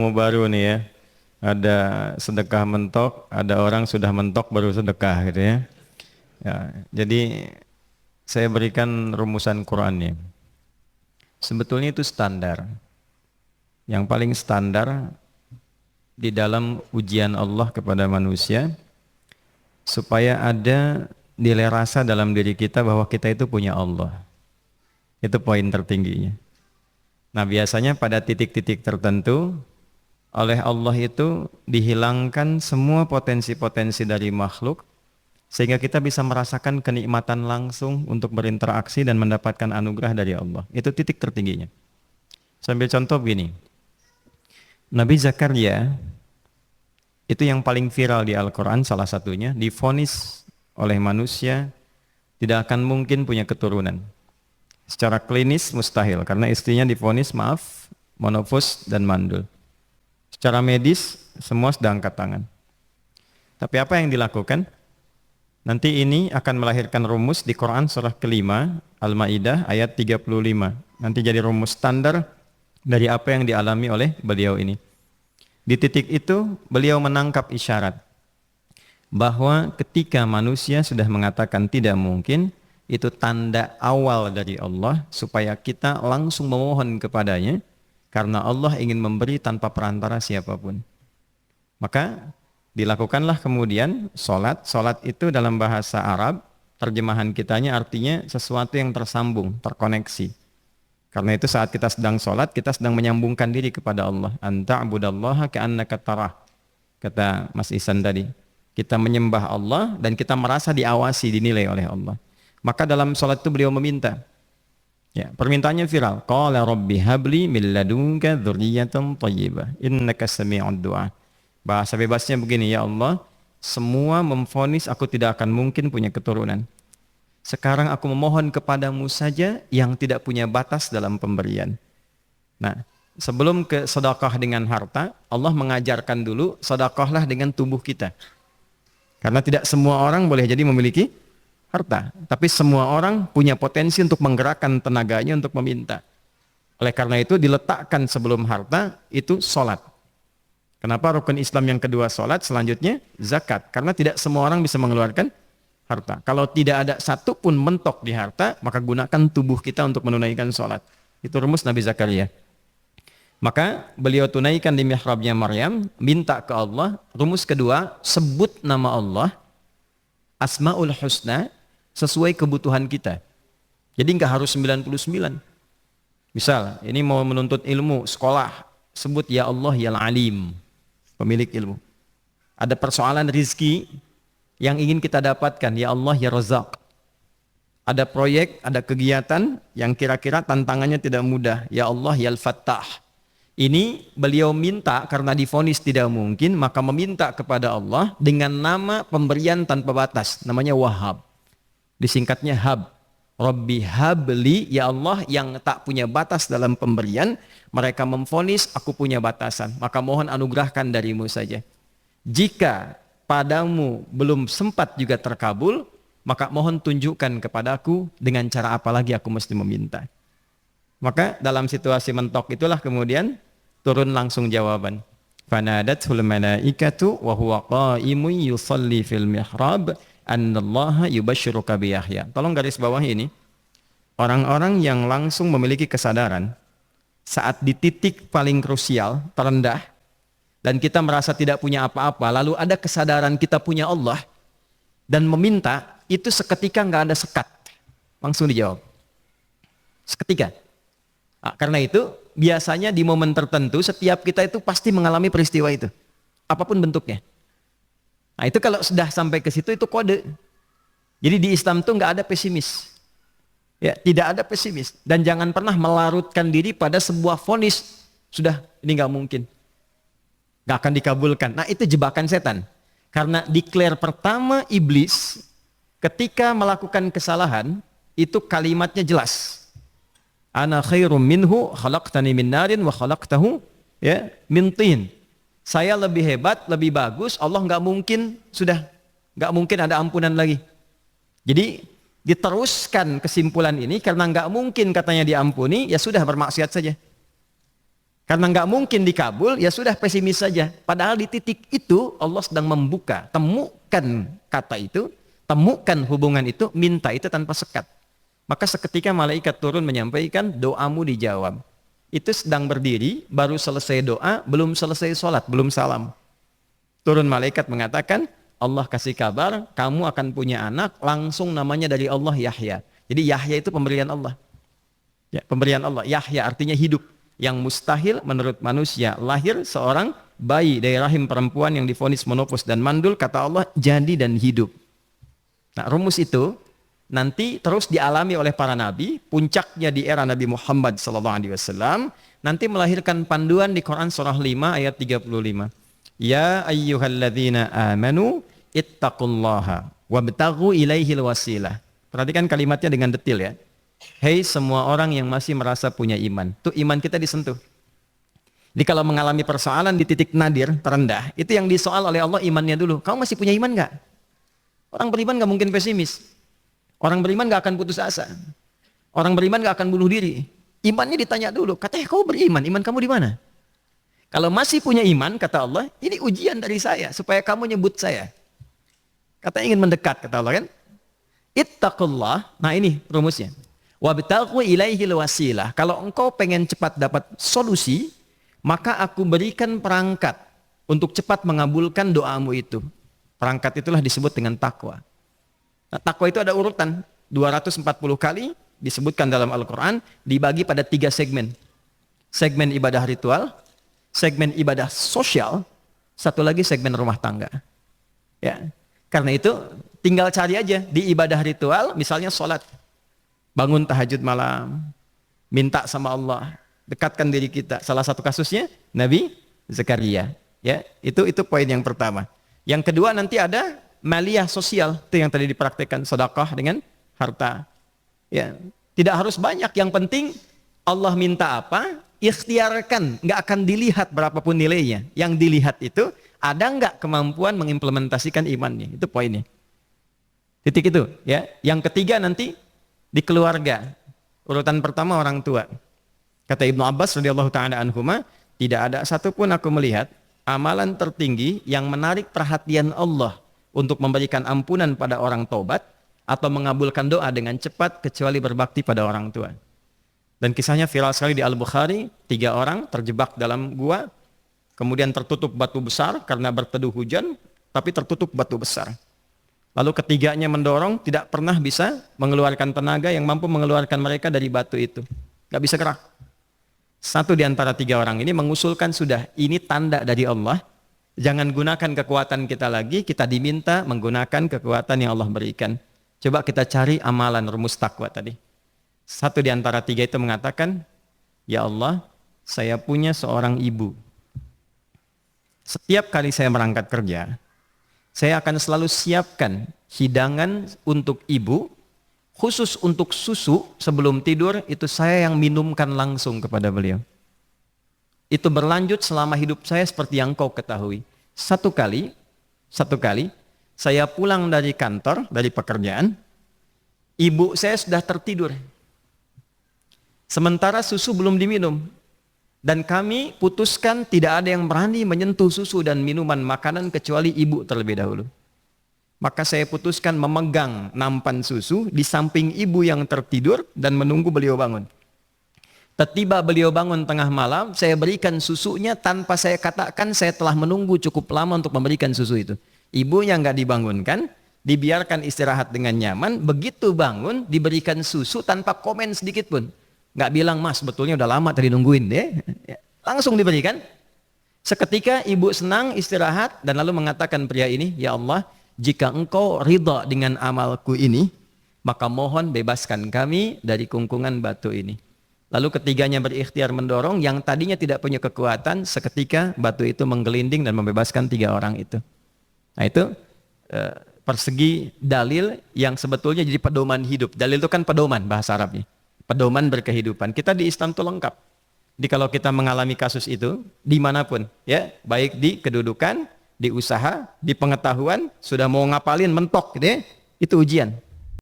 Mau baru nih ya, ada sedekah mentok, ada orang sudah mentok baru sedekah gitu ya. Ya, jadi saya berikan rumusan Qurannya. Sebetulnya itu standar. Yang paling standar di dalam ujian Allah kepada manusia supaya ada nilai rasa dalam diri kita bahwa kita itu punya Allah. Itu poin tertingginya. Nah, biasanya pada titik-titik tertentu oleh Allah itu dihilangkan semua potensi-potensi dari makhluk sehingga kita bisa merasakan kenikmatan langsung untuk berinteraksi dan mendapatkan anugerah dari Allah. Itu titik tertingginya. Sambil contoh begini, Nabi Zakaria itu yang paling viral di Al-Quran, salah satunya divonis oleh manusia tidak akan mungkin punya keturunan. Secara klinis mustahil karena istrinya divonis monofus dan mandul. Secara medis semua sudah angkat tangan. Tapi apa yang dilakukan? Nanti ini akan melahirkan rumus di Quran surah kelima Al-Maidah ayat 35. Nanti jadi rumus standar dari apa yang dialami oleh beliau ini. Di titik itu beliau menangkap isyarat bahwa ketika manusia sudah mengatakan tidak mungkin, itu tanda awal dari Allah supaya kita langsung memohon kepadanya karena Allah ingin memberi tanpa perantara siapapun. Maka dilakukanlah kemudian solat. Solat itu dalam bahasa Arab, terjemahan kitanya artinya sesuatu yang tersambung, terkoneksi. Karena itu saat kita sedang solat, kita sedang menyambungkan diri kepada Allah. Anta'budallaha ka'annaka tarah. Kata Mas Ihsan tadi. Kita menyembah Allah dan kita merasa diawasi, dinilai oleh Allah. Maka dalam solat itu beliau meminta. Ya, permintaannya viral. Qala rabbi habli min ladunka dzurriyyatan thayyibah innaka sami'ud du'a. Bahasa bebasnya begini, ya Allah, semua memvonis aku tidak akan mungkin punya keturunan. Sekarang aku memohon kepadamu saja yang tidak punya batas dalam pemberian. Nah, sebelum ke sedekah dengan harta, Allah mengajarkan dulu sedekahlah dengan tubuh kita. Karena tidak semua orang boleh jadi memiliki harta, tapi semua orang punya potensi untuk menggerakkan tenaganya untuk meminta. Oleh karena itu diletakkan sebelum harta itu solat. Kenapa rukun Islam yang kedua solat, selanjutnya zakat? Karena tidak semua orang bisa mengeluarkan harta. Kalau tidak ada satu pun mentok di harta, maka gunakan tubuh kita untuk menunaikan solat. Itu rumus Nabi Zakaria. Maka beliau tunaikan di mihrabnya Maryam, minta ke Allah. Rumus kedua, sebut nama Allah, Asmaul Husna, sesuai kebutuhan kita. Jadi nggak harus 99. Misal, ini mau menuntut ilmu, sekolah, sebut ya Allah ya Alim, pemilik ilmu. Ada persoalan rizki yang ingin kita dapatkan, ya Allah ya Razak. Ada proyek, ada kegiatan yang kira-kira tantangannya tidak mudah, ya Allah ya Al-Fattah. Ini beliau minta karena divonis tidak mungkin, maka meminta kepada Allah dengan nama pemberian tanpa batas, namanya Wahhab. Disingkatnya Hab. Rabbi habli, ya Allah yang tak punya batas dalam pemberian, mereka memvonis aku punya batasan, maka mohon anugerahkan darimu saja. Jika padamu belum sempat juga terkabul, maka mohon tunjukkan kepadaku dengan cara apa lagi aku mesti meminta. Maka dalam situasi mentok itulah kemudian turun langsung jawaban. Fanadathul malaikatu wa huwa qa'imun yusalli fil mihrab annallaha yubashshiruka bi Yahya. Tolong garis bawah ini. Orang-orang yang langsung memiliki kesadaran saat di titik paling krusial, terendah, dan kita merasa tidak punya apa-apa, lalu ada kesadaran kita punya Allah dan meminta, itu seketika nggak ada sekat, langsung dijawab seketika. Nah, karena itu biasanya di momen tertentu setiap kita itu pasti mengalami peristiwa itu, apapun bentuknya. Nah itu kalau sudah sampai ke situ itu kode. Jadi di Islam itu nggak ada pesimis, ya tidak ada pesimis, dan jangan pernah melarutkan diri pada sebuah vonis sudah ini nggak mungkin, nggak akan dikabulkan. Nah itu jebakan setan. Karena declare pertama iblis ketika melakukan kesalahan itu kalimatnya jelas. Ana khairum minhu khalaqtani min narin wa khalaqtahu ya min tin. Saya lebih hebat, lebih bagus. Allah nggak mungkin nggak mungkin ada ampunan lagi. Jadi diteruskan kesimpulan ini karena nggak mungkin katanya diampuni, ya sudah bermaksiat saja. Karena nggak mungkin dikabul, ya sudah pesimis saja. Padahal di titik itu Allah sedang membuka. Temukan kata itu, temukan hubungan itu, minta itu tanpa sekat. Maka seketika malaikat turun menyampaikan, doamu dijawab. Itu sedang berdiri, baru selesai doa, belum selesai sholat, belum salam. Turun malaikat mengatakan, Allah kasih kabar, kamu akan punya anak, langsung namanya dari Allah Yahya. Jadi Yahya itu pemberian Allah. Ya, pemberian Allah. Yahya artinya hidup. Yang mustahil menurut manusia, lahir seorang bayi dari rahim perempuan yang divonis menopause dan mandul, kata Allah jadi dan hidup. Nah, rumus itu nanti terus dialami oleh para nabi, puncaknya di era Nabi Muhammad SAW, nanti melahirkan panduan di Quran surah 5 ayat 35. Ya ayyuhalladzina amanu ittaqullaha wabtaghu ilaihil wasilah. Perhatikan kalimatnya dengan detail ya. Hei semua orang yang masih merasa punya iman. Tuh iman kita disentuh. Jadi kalau mengalami persoalan di titik nadir, terendah, itu yang disoal oleh Allah imannya dulu. Kamu masih punya iman nggak? Orang beriman nggak mungkin pesimis. Orang beriman nggak akan putus asa. Orang beriman nggak akan bunuh diri. Imannya ditanya dulu. Katanya kau beriman, iman kamu di mana? Kalau masih punya iman, kata Allah, ini ujian dari saya supaya kamu nyebut saya. Katanya ingin mendekat, kata Allah kan? Ittaqullah. Nah ini rumusnya. Wabtaghu ilaihil wasilah. Kalau engkau pengen cepat dapat solusi, maka aku berikan perangkat untuk cepat mengabulkan doamu itu. Perangkat itulah disebut dengan takwa. Nah, takwa itu ada urutan 240 kali disebutkan dalam Al-Quran, dibagi pada 3 segmen. Segmen ibadah ritual, segmen ibadah sosial, satu lagi segmen rumah tangga. Ya, karena itu tinggal cari aja di ibadah ritual, misalnya sholat. Bangun tahajud malam, minta sama Allah, dekatkan diri kita. Salah satu kasusnya Nabi Zakaria. Ya, itu poin yang pertama. Yang kedua nanti ada maliyah sosial, itu yang tadi dipraktekkan, sedekah dengan harta. Ya, tidak harus banyak, yang penting Allah minta apa, ikhtiarkan, nggak akan dilihat berapapun nilainya. Yang dilihat itu ada nggak kemampuan mengimplementasikan imannya, itu poinnya. Titik itu, ya. Yang ketiga nanti di keluarga. Urutan pertama orang tua. Kata Ibnu Abbas radhiyallahu taala anhuma, tidak ada satupun aku melihat amalan tertinggi yang menarik perhatian Allah untuk memberikan ampunan pada orang taubat atau mengabulkan doa dengan cepat kecuali berbakti pada orang tua. Dan kisahnya viral sekali di Al-Bukhari, 3 orang terjebak dalam gua, kemudian tertutup batu besar karena berteduh hujan, tapi tertutup batu besar. Lalu ketiganya mendorong, tidak pernah bisa mengeluarkan tenaga yang mampu mengeluarkan mereka dari batu itu. Gak bisa gerak. Satu di antara 3 orang ini mengusulkan, sudah, ini tanda dari Allah. Jangan gunakan kekuatan kita lagi, kita diminta menggunakan kekuatan yang Allah berikan. Coba kita cari amalan rumus takwa tadi. Satu di antara 3 itu mengatakan, ya Allah, saya punya seorang ibu. Setiap kali saya berangkat kerja, saya akan selalu siapkan hidangan untuk ibu, khusus untuk susu sebelum tidur, itu saya yang minumkan langsung kepada beliau. Itu berlanjut selama hidup saya seperti yang kau ketahui. Satu kali, saya pulang dari kantor, dari pekerjaan, ibu saya sudah tertidur. Sementara susu belum diminum. Dan kami putuskan tidak ada yang berani menyentuh susu dan minuman makanan kecuali ibu terlebih dahulu. Maka saya putuskan memegang nampan susu di samping ibu yang tertidur dan menunggu beliau bangun. Tiba beliau bangun tengah malam, saya berikan susunya tanpa saya katakan saya telah menunggu cukup lama untuk memberikan susu itu. Ibunya nggak dibangunkan, dibiarkan istirahat dengan nyaman, begitu bangun diberikan susu tanpa komen sedikit pun. Nggak bilang, mas sebetulnya udah lama tadi nungguin deh. Langsung diberikan. Seketika ibu senang istirahat dan lalu mengatakan pria ini, ya Allah, jika engkau ridha dengan amalku ini, maka mohon bebaskan kami dari kungkungan batu ini. Lalu ketiganya berikhtiar mendorong, yang tadinya tidak punya kekuatan, seketika batu itu menggelinding dan membebaskan 3 orang itu. Nah itu persegi dalil yang sebetulnya jadi pedoman hidup. Dalil itu kan pedoman bahasa Arabnya. Pedoman berkehidupan. Kita di Islam itu lengkap. Jadi kalau kita mengalami kasus itu dimanapun, ya, baik di kedudukan, di usaha, di pengetahuan, sudah mau ngapalin mentok, gitu ya, itu ujian.